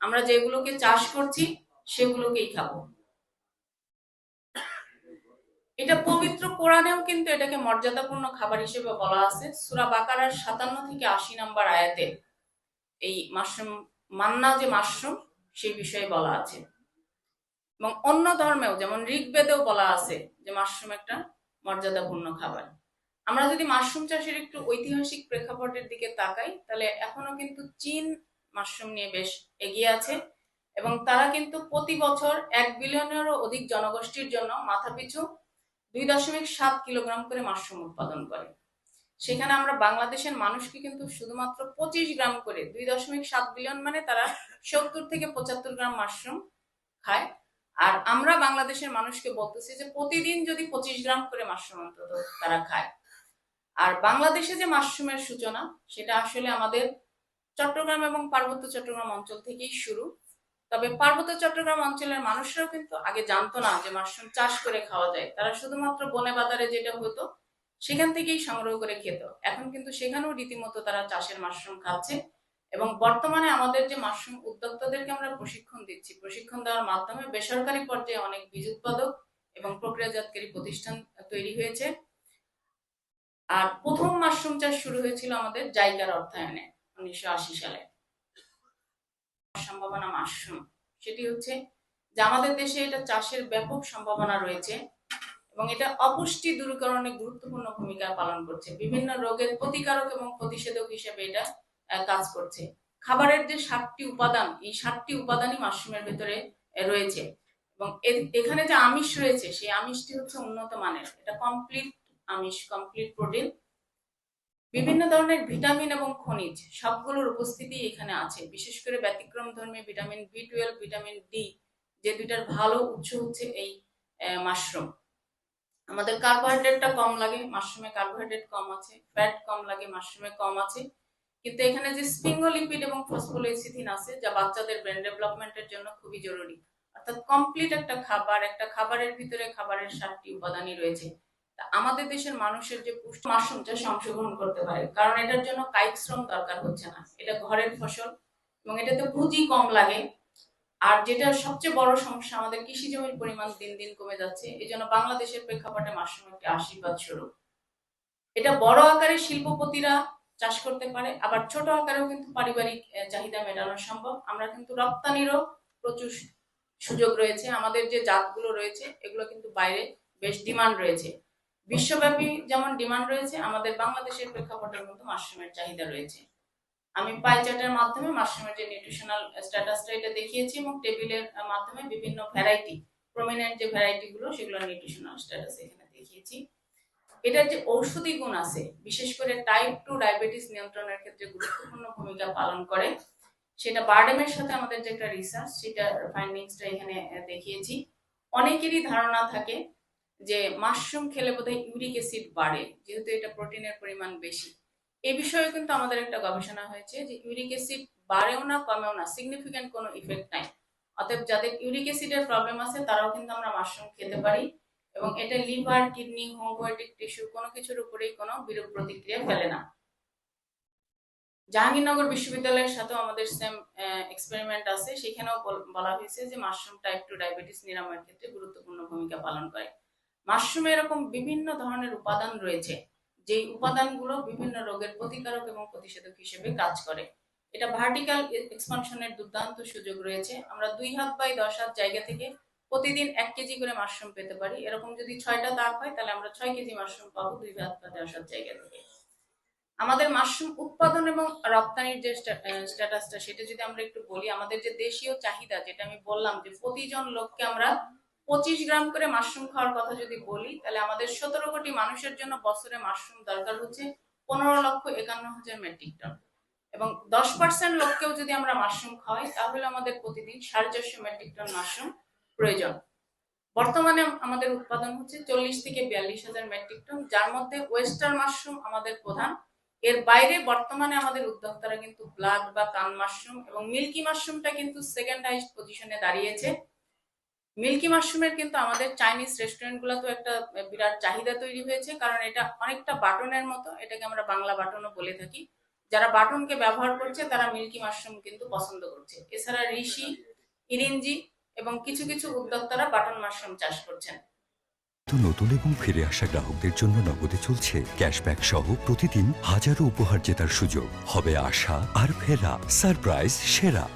আমরা যেগুলোকে চাষ করছি সেগুলোকেই খাবো। এটা পবিত্র কোরআনেও কিন্তু এটাকে মর্যাদাপূর্ণ খাবার হিসেবে বলা আছে। সূরা বাকারার 57 থেকে 80 নম্বর আয়াতে এই মাশরুম, মান্না যে মাশরুম, সেই বিষয়ে বলা আছে। এবং অন্য ধর্মেও যেমন ঋগ্বেদেও বলা আছে যে মাশরুম একটা মর্যাদাপূর্ণ খাবার। আমরা যদি মাশরুম চাষের একটু ঐতিহাসিক প্রেক্ষাপটের দিকে তাকাই, তাহলে এখনো কিন্তু চীন মাশরুম নিয়ে বেশ এগিয়ে আছে এবং তারা কিন্তু প্রতি বছর 1 বিলিয়নেরও অধিক জনগোষ্ঠীর জন্য মাথাপিছু 2.7 কিলোগ্রাম করে মাশরুম উৎপাদন করে। সেখানে আমরা বাংলাদেশের মানুষকে কিন্তু শুধুমাত্র 25 গ্রাম করে, 2.7 বিলিয়ন মানে তারা 70 থেকে 75 গ্রাম মাশরুম খায়। আর আমরা বাংলাদেশের মানুষকে বলতেছি যে প্রতিদিন যদি 25 গ্রাম করে মাশরুম অন্তত তারা খায়। আর বাংলাদেশে যে মাশরুমের সূচনা, সেটা আসলে আমাদের চট্টগ্রাম এবং পার্বত্য চট্টগ্রাম অঞ্চল থেকেই শুরু। তবে পার্বত্য চট্টগ্রাম অঞ্চলের মানুষরাও কিন্তু আগে জানতো না যে মাশরুম চাষ করে খাওয়া যায়। তারা শুধুমাত্র বনে বাজারে যেটা হতো সেখান থেকেই সংগ্রহ করে খেত। এখন কিন্তু সেখানেও রীতিমতো তারা চাষের মাশরুম খাচ্ছে এবং বর্তমানে আমাদের যে মাশরুম উদ্যোক্তাদেরকে আমরা প্রশিক্ষণ দিচ্ছি, প্রশিক্ষণ দেওয়ার মাধ্যমে বেসরকারি পর্যায়ে অনেক বীজ উৎপাদক এবং প্রক্রিয়াজাতকারী প্রতিষ্ঠান তৈরি হয়েছে। আর প্রথম মাশরুম চাষ শুরু হয়েছিল আমাদের জাইকার অর্থায়নে 1980 সালে। সম্ভাবনা মাশরুম, সেটি হচ্ছে যে আমাদের দেশে এটা চাষের ব্যাপক সম্ভাবনা রয়েছে এবং এটা অপুষ্টি দূরীকরণে গুরুত্বপূর্ণ ভূমিকা পালন করছে। বিভিন্ন রোগের প্রতিকারক এবং প্রতিষেধক হিসেবে এটা কাজ করছে। খাবারের যে 7টি উপাদান, এই 7টি উপাদানই মাশরুমের ভেতরে রয়েছে এবং এখানে যে আমিষ রয়েছে সেই আমিষটি হচ্ছে উন্নত মানের। এটা কমপ্লিট আমিষ, কমপ্লিট প্রোটিন। বিভিন্ন ধরনের ভিটামিন এবং খনিজ সবগুলোর উপস্থিতি এখানে আছে। বিশেষ করে ব্যতিক্রম ধর্মী ভিটামিন B12, ভিটামিন ডি, যে দুইটার ভালো উৎস হচ্ছে এই মাশরুম। আমাদের কার্বোহাইড্রেটটা কম লাগে, মাশরুমে কার্বোহাইড্রেট কম আছে। ফ্যাট কম লাগে, মাশরুমে কম আছে। কিন্তু এখানে যে স্ফিঙ্গোলিপিড এবং ফসফোলেসিথিন আছে, যা বাচ্চাদের ব্রেন ডেভেলপমেন্টের জন্য খুবই জরুরি। অর্থাৎ কমপ্লিট একটা খাবার, একটা খাবারের ভিতরে খাবারের 7টি উপাদানই রয়েছে। আমাদের দেশের মানুষের যে পুষ্টি, মাশরুম চাষে অংশগ্রহণ করতে পারে, কারণ এটার জন্য কায়িক শ্রম দরকার হচ্ছে না। এটা ঘরের ফসল এবং এটাতে পুঁজি কম লাগে। আর যেটা সবচেয়ে বড় সমস্যা, আমাদের কৃষি জমির পরিমাণ দিন দিন কমে যাচ্ছে। এই জন্য বাংলাদেশের প্রেক্ষাপটে মাশরুম একটি আশীর্বাদ স্বরূপ। এটা বড় আকারে শিল্পপতিরা চাষ করতে পারে, আবার ছোট আকারেও কিন্তু পারিবারিক চাহিদা মেটানো সম্ভব। আমরা কিন্তু রপ্তানিরও প্রচুর সুযোগ রয়েছে। আমাদের যে জাতগুলো রয়েছে এগুলো কিন্তু বাইরে বেশ ডিমান্ড রয়েছে। বিশ্বব্যাপী যেমন ডিমান্ড রয়েছে, আমাদের বাংলাদেশের প্রেক্ষাপটের মতো মাশরুমের চাহিদা রয়েছে। আমি পাই চার্টের মাধ্যমে মাশরুমের যে নিউট্রিশনাল স্ট্যাটাসটা এটা দেখিয়েছি এবং টেবিলের মাধ্যমে বিভিন্ন ভ্যারাইটি, প্রমিনেন্ট যে ভ্যারাইটি গুলো সেগুলোর নিউট্রিশনাল স্ট্যাটাস এখানে দেখিয়েছি। এটার যে ঔষধি গুণ আছে, বিশেষ করে টাইপ 2 ডায়াবেটিস নিয়ন্ত্রণের ক্ষেত্রে গুরুত্বপূর্ণ ভূমিকা পালন করে। সেটা বারডেমের সাথে আমাদের যে একটা রিসার্চ, সেটা ফাইন্ডিংসটা এখানে দেখিয়েছি। অনেকেরই ধারণা থাকে যে মাশরুম খেলে বোধহয় ইউরিক অ্যাসিড বাড়ে, যেহেতু এটা প্রোটিনের পরিমাণ বেশি। এই বিষয়ে কিন্তু আমাদের একটা গবেষণা হয়েছে যে ইউরিক অ্যাসিড বাড়েও না কমেও না, সিগনিফিক্যান্ট কোনো ইফেক্ট নাই। অতএব যাদের ইউরিক অ্যাসিডের প্রবলেম আছে তারাও কিন্তু আমরা মাশরুম খেতে পারি এবং এটা লিভার, কিডনি, হোমিওপ্যাথিক টিস্যু কোনো কিছুর উপরেই কোনো বিরূপ প্রতিক্রিয়া ফেলে না। জাহাঙ্গীরনগর বিশ্ববিদ্যালয়ের সাথেও আমাদের সেম এক্সপেরিমেন্ট আছে, সেখানেও বলা হয়েছে যে মাশরুম টাইপ 2 ডায়াবেটিস নিরাময়ের ক্ষেত্রে গুরুত্বপূর্ণ ভূমিকা পালন করে। মাশরুমে এরকম বিভিন্ন ধরনের উপাদান রয়েছে, যেই উপাদানগুলো বিভিন্ন রোগের প্রতিকারক এবং প্রতিষেধক হিসেবে কাজ করে। এটা ভার্টিক্যাল এক্সপানশনের দুর্দান্ত সুযোগ রয়েছে। আমরা 2 হাত বাই 10 হাত জায়গা থেকে প্রতিদিন 1 কেজি করে মাশরুম পেতে পারি। এরকম যদি 6টা তাক হয় তাহলে আমরা 6 কেজি মাশরুম পাবো 2 হাত বাই 10 হাত জায়গা থেকে। আমাদের মাশরুম উৎপাদন এবং রপ্তানির যে স্ট্যাটাসটা, সেটা যদি আমরা একটু বলি, আমাদের যে দেশীয় চাহিদা, যেটা আমি বললাম যে প্রতিজন লোককে আমরা 25 গ্রাম করে মাশরুম খাওয়ার কথা যদি বলি, তাহলে আমাদের 17 কোটি মানুষের জন্য বছরে মাশরুম দরকার হচ্ছে 15,51,000 মেট্রিক টন এবং 10% লোককেও যদি আমরা মাশরুম খাওয়াই তাহলে আমাদের প্রতিদিন 450 মেট্রিক টন মাশরুম প্রয়োজন। বর্তমানে আমাদের উৎপাদন হচ্ছে 40 থেকে 42,000 মেট্রিক টন, যার মধ্যে ওয়েস্টার্ন মাশরুম আমাদের প্রধান। এর বাইরে বর্তমানে আমাদের উদ্যোক্তারা কিন্তু ব্লাড বা কান মাশরুম এবং মিল্কি মাশরুমটা কিন্তু সেকেন্ড হাইস্ট পজিশনে দাঁড়িয়েছে। মিল্কি মাশরুমের কিন্তু আমাদের চাইনিজ রেস্টুরেন্ট গুলোতেও একটা বিরাট চাহিদা তৈরি হয়েছে, কারণ এটা অনেকটা বাটনের মতো, এটাকে আমরা বাংলা বাটনও বলে থাকি। যারা বাটনকে ব্যবহার করছে তারা মিল্কি মাশরুম কিন্তু পছন্দ করছে। এছাড়া ঋষি, ইরিনজি এবং কিছু কিছু উদ্যোক্তারা বাটন মাশরুম চাষ করছেন। নতুন এবং ফিরে আসা গ্রাহকদের জন্য নগদে চলছে ক্যাশব্যাক সহ প্রতিদিন হাজারো উপহার জেতার সুযোগ। হবে আশা আর ফেরা, সারপ্রাইজ সেরা।